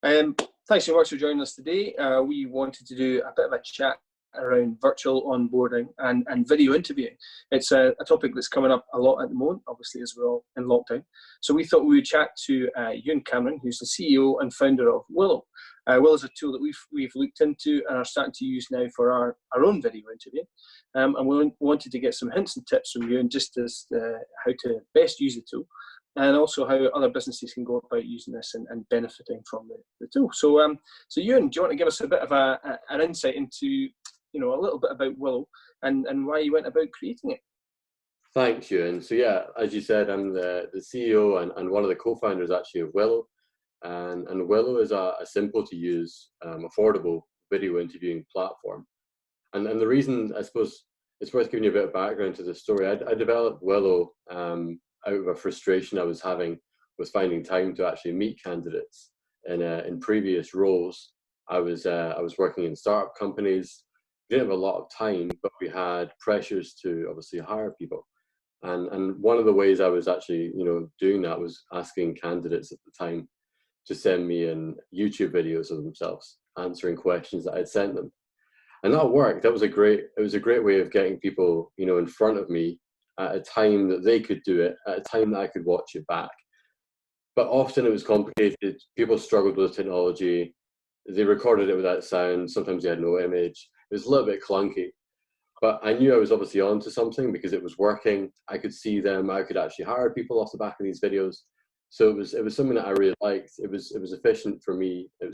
Thanks so much for joining us today. We wanted to do a bit of a chat around virtual onboarding and video interviewing. It's a topic that's coming up a lot at the moment, obviously, as we're all in lockdown. So we thought we would chat to Euan Cameron, who's the CEO and founder of Willow. Willow is a tool that we've looked into and are starting to use now for our own video interview. And we wanted to get some hints and tips from Euan just as how to best use the tool, and also how other businesses can go about using this and benefiting from the tool. So, Euan, do you want to give us a bit of an insight into, a little bit about Willow and why you went about creating it? Thanks, Euan. So yeah, as you said, I'm the CEO and one of the co-founders actually of Willow. And Willow is a simple to use, affordable video interviewing platform. And the reason, I suppose, it's worth giving you a bit of background to the story. I developed Willow out of a frustration I was having with finding time to actually meet candidates. In previous roles, I was working in startup companies. We didn't have a lot of time, but we had pressures to obviously hire people. And one of the ways I was actually, doing that was asking candidates at the time to send me in YouTube videos of themselves answering questions that I'd sent them. And that worked. It was a great way of getting people, in front of me at a time that they could do it, at a time that I could watch it back. But often it was complicated. People struggled with technology. They recorded it without sound. Sometimes they had no image. It was a little bit clunky. But I knew I was obviously onto something because it was working. I could see them. I could actually hire people off the back of these videos. So it was something that I really liked. It was efficient for me. It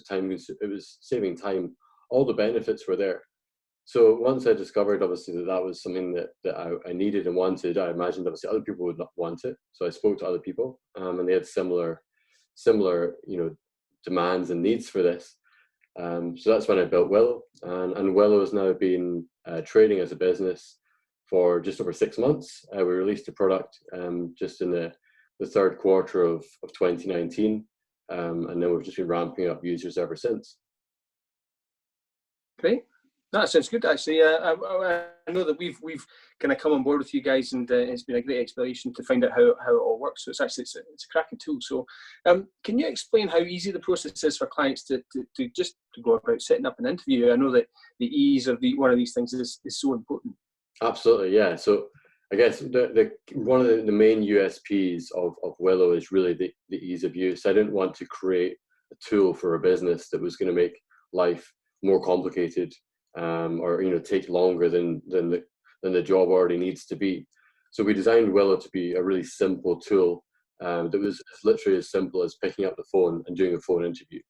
was saving time. All the benefits were there. So once I discovered obviously that was something that I needed and wanted, I imagined obviously other people would not want it. So I spoke to other people, and they had similar demands and needs for this. So that's when I built Willow, and Willow has now been trading as a business for just over 6 months. We released a product just in the third quarter of 2019, and then we've just been ramping up users ever since. Great. That sounds good, actually. I know that we've kind of come on board with you guys, and it's been a great exploration to find out how it all works. So it's a cracking tool. So can you explain how easy the process is for clients to go about setting up an interview? I know that the ease of one of these things is so important. Absolutely, yeah. So I guess one of the main USPs of Willow is really the ease of use. I didn't want to create a tool for a business that was going to make life more complicated, or take longer than the job already needs to be. So we designed Willow to be a really simple tool that was literally as simple as picking up the phone and doing a phone interview.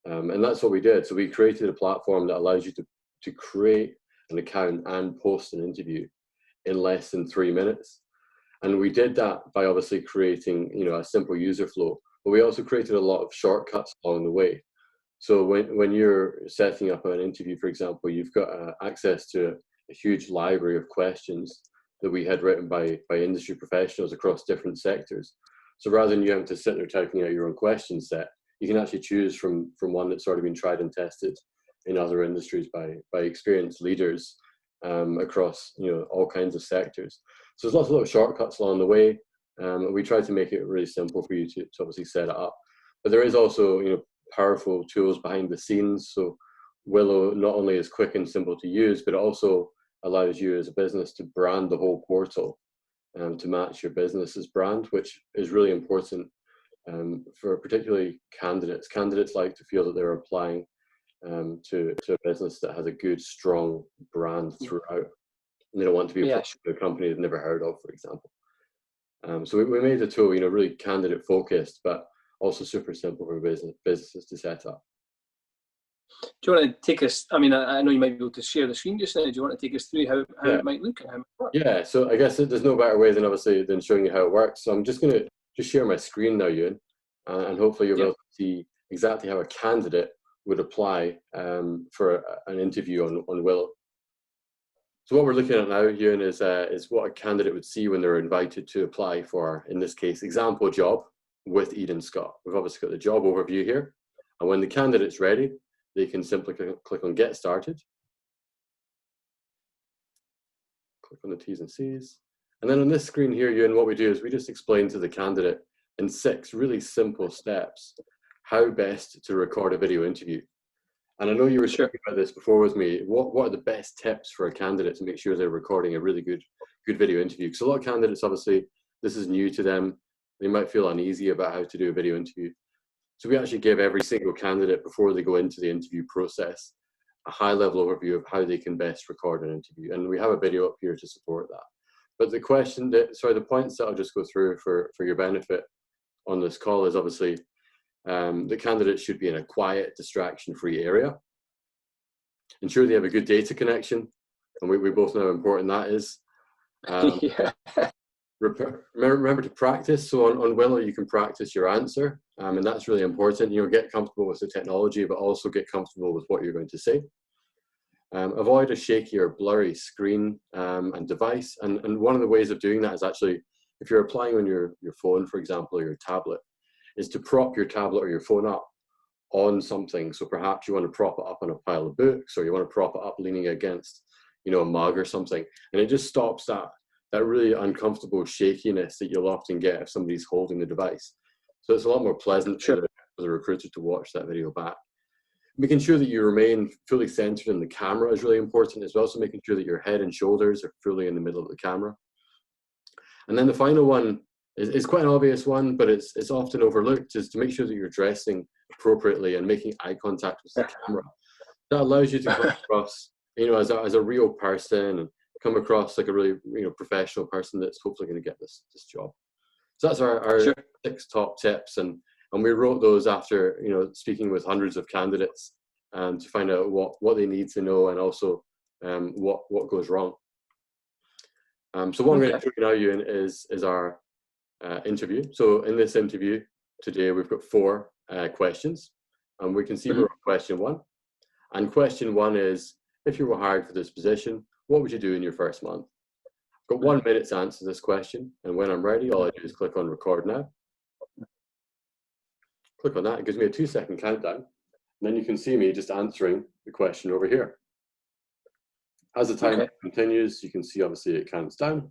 And that's what we did. So we created a platform that allows you to create an account and post an interview in less than 3 minutes. And we did that by obviously creating a simple user flow, but we also created a lot of shortcuts along the way. So when you're setting up an interview, for example, you've got access to a huge library of questions that we had written by industry professionals across different sectors. So rather than you having to sit there typing out your own question set, you can actually choose from one that's already been tried and tested in other industries by experienced leaders across all kinds of sectors. So there's lots of little shortcuts along the way. We try to make it really simple for you to obviously set it up. But there is also powerful tools behind the scenes. So Willow not only is quick and simple to use, but it also allows you as a business to brand the whole portal to match your business's brand, which is really important for particularly candidates. Candidates like to feel that they're applying to a business that has a good, strong brand throughout. And they don't want to be a company they've never heard of, for example. So we made the tool, really candidate focused, but also super simple for businesses to set up. Do you want to take us, I know you might be able to share the screen just now. Do you want to take us through how it might look and how it works? Yeah, so I guess there's no better way than showing you how it works. So I'm just going to share my screen now, Euan, and hopefully you'll be able to see exactly how a candidate would apply for an interview on Willow. So what we're looking at now, Euan, is what a candidate would see when they're invited to apply for, in this case, example job with Eden Scott. We've obviously got the job overview here, and when the candidate's ready, they can simply click on Get Started. Click on the T's and C's. And then on this screen here, Euan, what we do is we just explain to the candidate in 6 really simple steps how best to record a video interview. And I know you were talking about this before with me. What are the best tips for a candidate to make sure they're recording a really good video interview? Because a lot of candidates, obviously, this is new to them. They might feel uneasy about how to do a video interview. So we actually give every single candidate, before they go into the interview process, a high-level overview of how they can best record an interview. And we have a video up here to support that. But the points that I'll just go through for your benefit on this call is obviously the candidates should be in a quiet, distraction-free area. Ensure they have a good data connection, and we both know how important that is. Remember to practice. So on Willow, you can practice your answer, and that's really important. Get comfortable with the technology, but also get comfortable with what you're going to say. Avoid a shaky or blurry screen and device. And one of the ways of doing that is actually, if you're applying on your phone, for example, or your tablet, is to prop your tablet or your phone up on something. So perhaps you want to prop it up on a pile of books, or you want to prop it up leaning against, a mug or something. And it just stops that really uncomfortable shakiness that you'll often get if somebody's holding the device. So it's a lot more pleasant for the recruiter to watch that video back. Making sure that you remain fully centered in the camera is really important as well. So making sure that your head and shoulders are fully in the middle of the camera. And then the final one is quite an obvious one, but it's often overlooked, is to make sure that you're dressing appropriately and making eye contact with the camera. That allows you to come across, as a real person, and come across like a really, professional person that's hopefully going to get this job. So that's our 6 top tips, and we wrote those after, speaking with hundreds of candidates, to find out what they need to know, and also what goes wrong. So what I'm going to show you now, Euan, is our interview. So in this interview today, we've got 4 questions, and we can see we're on question 1. And question 1 is, if you were hired for this position, what would you do in your first month? I've got 1 minute to answer this question, and when I'm ready, all I do is click on record now. Click on that, it gives me a 2-second countdown, and then you can see me just answering the question over here. As the time continues, you can see obviously it counts down.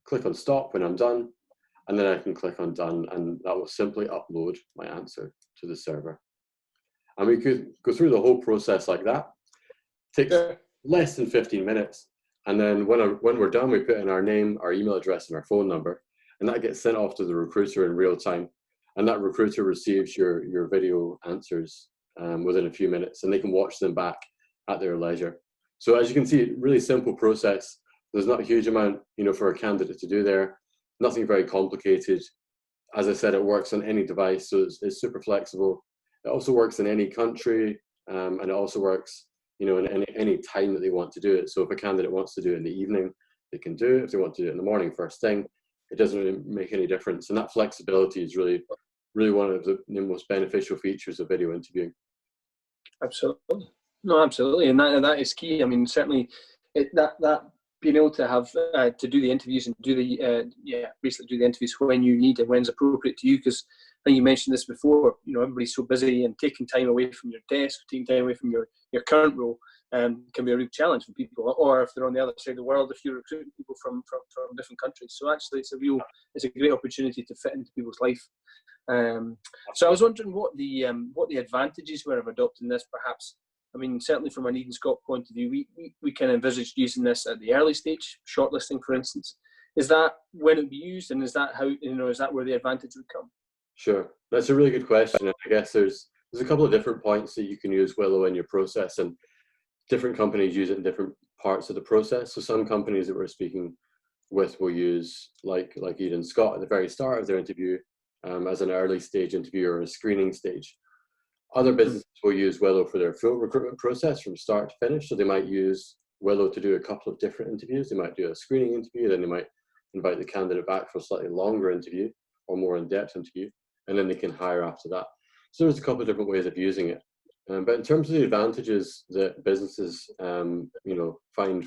Click on stop when I'm done, and then I can click on done, and that will simply upload my answer to the server. And we could go through the whole process like that. It takes less than 15 minutes. And then when we're done, we put in our name, our email address, and our phone number, and that gets sent off to the recruiter in real time. And that recruiter receives your video answers within a few minutes, and they can watch them back at their leisure. So as you can see, really simple process. There's not a huge amount, for a candidate to do there. Nothing very complicated. As I said, it works on any device, so it's super flexible. It also works in any country, and it also works, in any time that they want to do it. So if a candidate wants to do it in the evening, they can do it. If they want to do it in the morning, first thing, it doesn't really make any difference. And that flexibility is really one of the most beneficial features of video interviewing. Absolutely. No, absolutely. And that is key. I mean, certainly that being able to have to do the interviews and do basically do the interviews when you need and when's appropriate to you, because I think you mentioned this before, everybody's so busy, and taking time away from your desk, taking time away from your current role can be a real challenge for people, or if they're on the other side of the world, if you're recruiting people from different countries. So actually it's a great opportunity to fit into people's life. So I was wondering what the advantages were of adopting this, perhaps. I mean, certainly from an Eden Scott point of view, we can envisage using this at the early stage, shortlisting, for instance. Is that when it would be used, and is that how, is that where the advantage would come? Sure, that's a really good question. I guess there's a couple of different points that you can use Willow in your process, and different companies use it in different parts of the process. So some companies that we're speaking with will use like Eden Scott at the very start of their interview as an early stage interview or a screening stage. Other businesses will use Willow for their full recruitment process from start to finish. So they might use Willow to do a couple of different interviews. They might do a screening interview, then they might invite the candidate back for a slightly longer interview or more in-depth interview, and then they can hire after that. So there's a couple of different ways of using it. But in terms of the advantages that businesses find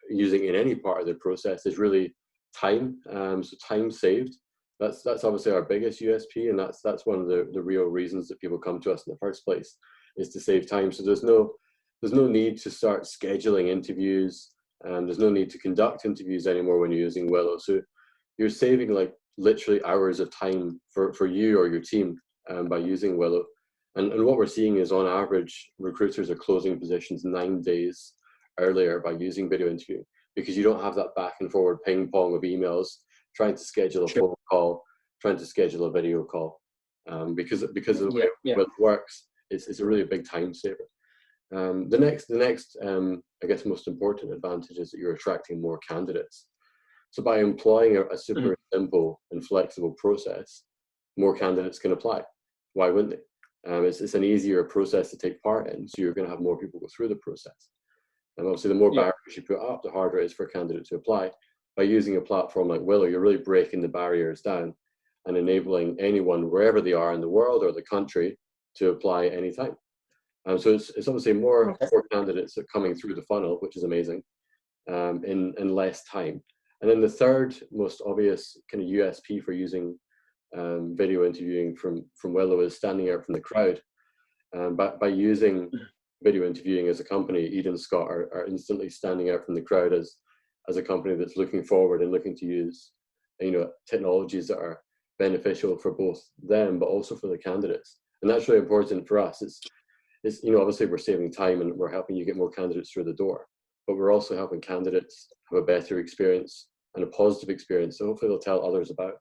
using in any part of their process is really time. So time saved. That's obviously our biggest USP, and that's one of the real reasons that people come to us in the first place, is to save time. So there's no need to start scheduling interviews, and there's no need to conduct interviews anymore when you're using Willow. So you're saving like literally hours of time for you or your team by using Willow. And what we're seeing is, on average, recruiters are closing positions 9 days earlier by using video interviewing, because you don't have that back and forward ping pong of emails, trying to schedule a phone call, trying to schedule a video call. Because of the way it works, it's a really big time saver. The next I guess most important advantage is that you're attracting more candidates. So by employing a super simple and flexible process, more candidates can apply. Why wouldn't they? It's an easier process to take part in, so you're going to have more people go through the process. And obviously, the more barriers you put up, the harder it is for a candidate to apply. By using a platform like Willow, you're really breaking the barriers down and enabling anyone, wherever they are in the world or the country, to apply anytime. So it's obviously more candidates that are coming through the funnel, which is amazing, in less time. And then the third most obvious kind of USP for using video interviewing from Willow is standing out from the crowd. By using video interviewing as a company, Eden and Scott are instantly standing out from the crowd as a company that's looking forward and looking to use, technologies that are beneficial for both them, but also for the candidates. And that's really important for us. It's obviously we're saving time and we're helping you get more candidates through the door, but we're also helping candidates have a better experience and a positive experience. So hopefully they'll tell others about it.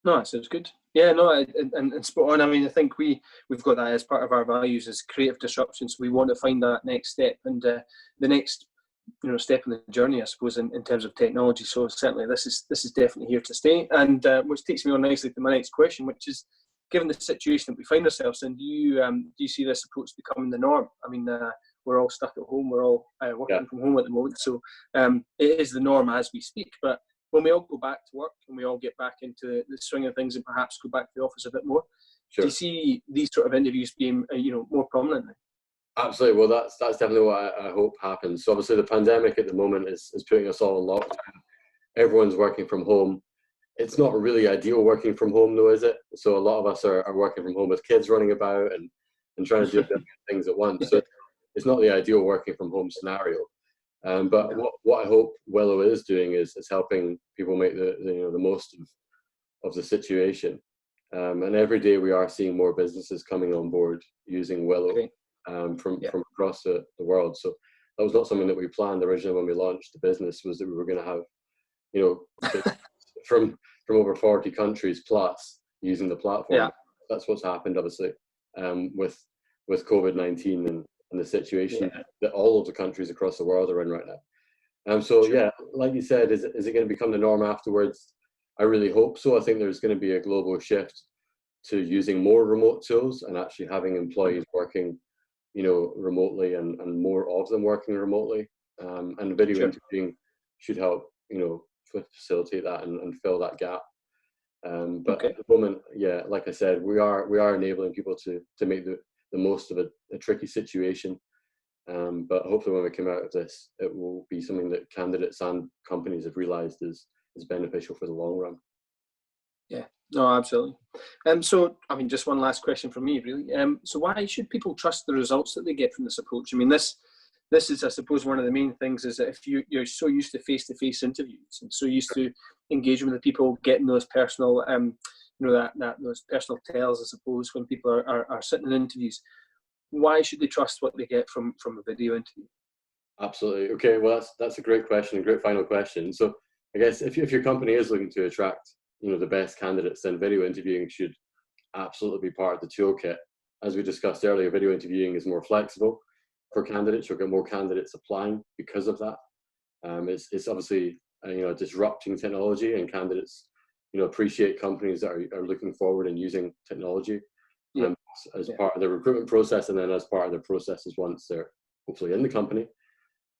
No, that sounds good. Yeah, no, and spot on. I mean, I think we've got that as part of our values as creative disruption. So we want to find that next step, and the next step in the journey, I suppose, in terms of technology. So certainly this is definitely here to stay. And which takes me on nicely to my next question, which is, given the situation that we find ourselves in, do you see this approach becoming the norm? I mean, we're all stuck at home. We're all working from home at the moment. So it is the norm as we speak. But when we all go back to work and we all get back into the swing of things and perhaps go back to the office a bit more, do you see these sort of interviews being more prominent now? Absolutely. Well, that's definitely what I hope happens. So obviously the pandemic at the moment is putting us all in lockdown. Everyone's working from home. It's not really ideal working from home though, is it? So a lot of us are working from home with kids running about and trying to do things at once. So it's not the ideal working from home scenario. But what I hope Willow is doing is helping people make the most of the situation. And every day we are seeing more businesses coming on board using Willow from across the world. So that was not something that we planned originally when we launched the business, was that we were going to have from over 40 countries plus using the platform. That's what's happened, obviously, with COVID-19 and the situation that all of the countries across the world are in right now. So like you said, is it going to become the norm afterwards? I really hope so. I think there's going to be a global shift to using more remote tools and actually having employees working remotely and more of them working remotely. And video interviewing should help facilitate that and fill that gap. But at the moment, like I said, we are enabling people to make the most of a tricky situation. But hopefully when we come out of this, it will be something that candidates and companies have realized is beneficial for the long run. Yeah, no, absolutely. So, I mean, just one last question from me, really. So why should people trust the results that they get from this approach? I mean, this is, I suppose, one of the main things is that if you're so used to face-to-face interviews and so used to engaging with the people, getting those personal, those personal tells, I suppose, when people are sitting in interviews, why should they trust what they get from a video interview? Absolutely. Okay, well, that's a great question, a great final question. So I guess if your company is looking to attract the best candidates, then video interviewing should absolutely be part of the toolkit. As we discussed earlier, video interviewing is more flexible for candidates. You'll get more candidates applying because of that. It's obviously a disrupting technology, and candidates appreciate companies that are looking forward and using technology as part of the recruitment process, and then as part of the processes once they're hopefully in the company.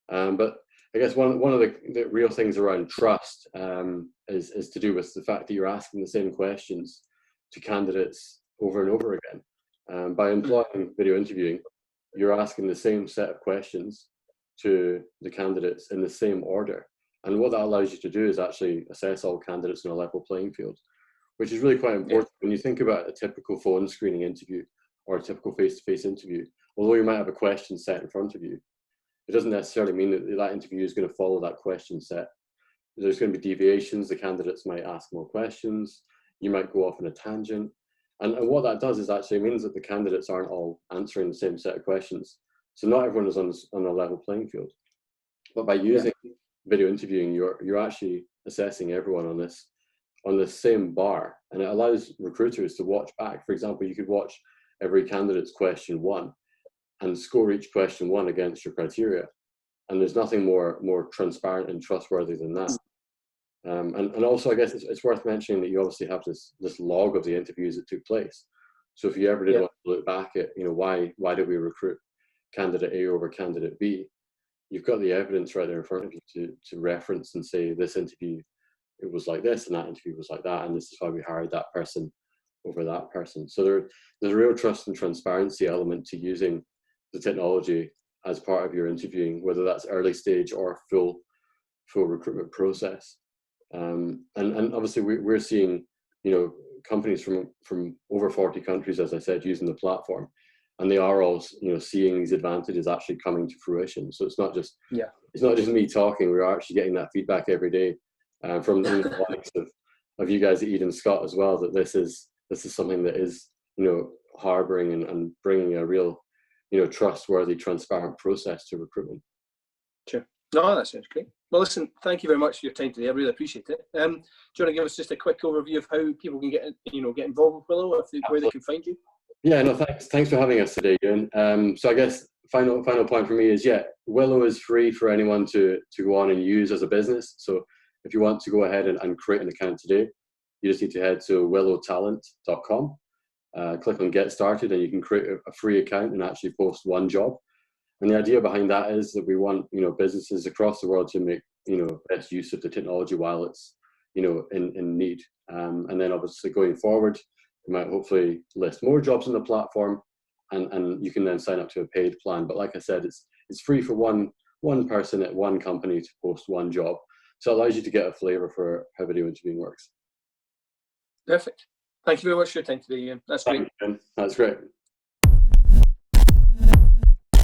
But I guess one of the real things around trust is to do with the fact that you're asking the same questions to candidates over and over again. By employing video interviewing, you're asking the same set of questions to the candidates in the same order. And what that allows you to do is actually assess all candidates on a level playing field, which is really quite important. When you think about a typical phone screening interview or a typical face-to-face interview, although you might have a question set in front of you, it doesn't necessarily mean that interview is going to follow that question set. There's going to be deviations. The candidates might ask more questions. You might go off on a tangent. And what that does is actually means that the candidates aren't all answering the same set of questions. So not everyone is on a level playing field. But by using video interviewing, you're actually assessing everyone on this same bar, and it allows recruiters to watch back. For example, you could watch every candidate's question 1 and score each question 1 against your criteria. And there's nothing more transparent and trustworthy than that. And also, I guess it's worth mentioning that you obviously have this log of the interviews that took place. So if you ever did want to look back at, why did we recruit candidate A over candidate B, you've got the evidence right there in front of you to reference and say, this interview, it was like this, and that interview was like that, and this is why we hired that person over that person. So there's a real trust and transparency element to using the technology as part of your interviewing, whether that's early stage or full recruitment process. And obviously we're seeing, companies from over 40 countries, as I said, using the platform, and they are all, seeing these advantages actually coming to fruition. So it's not just me talking. We're actually getting that feedback every day from the likes of you guys at Eden Scott as well, that this is something that is, harboring and bringing a real, trustworthy, transparent process to recruitment. Sure. No, that sounds great. Well, listen, thank you very much for your time today. I really appreciate it. Do you want to give us just a quick overview of how people can get involved with Willow, where they can find you? Yeah, no, thanks for having us today, Euan. So I guess final point for me is, Willow is free for anyone to go on and use as a business. So if you want to go ahead and create an account today, you just need to head to willowtalent.com, click on Get Started, and you can create a free account and actually post 1 job. And the idea behind that is that we want, businesses across the world to make, best use of the technology while it's, in need. And then obviously going forward, we might hopefully list more jobs on the platform, and you can then sign up to a paid plan. But like I said, it's free for one person at one company to post 1 job. So it allows you to get a flavor for how video interviewing works. Perfect. Thank you very much for your time today, Euan. That's great. That's great.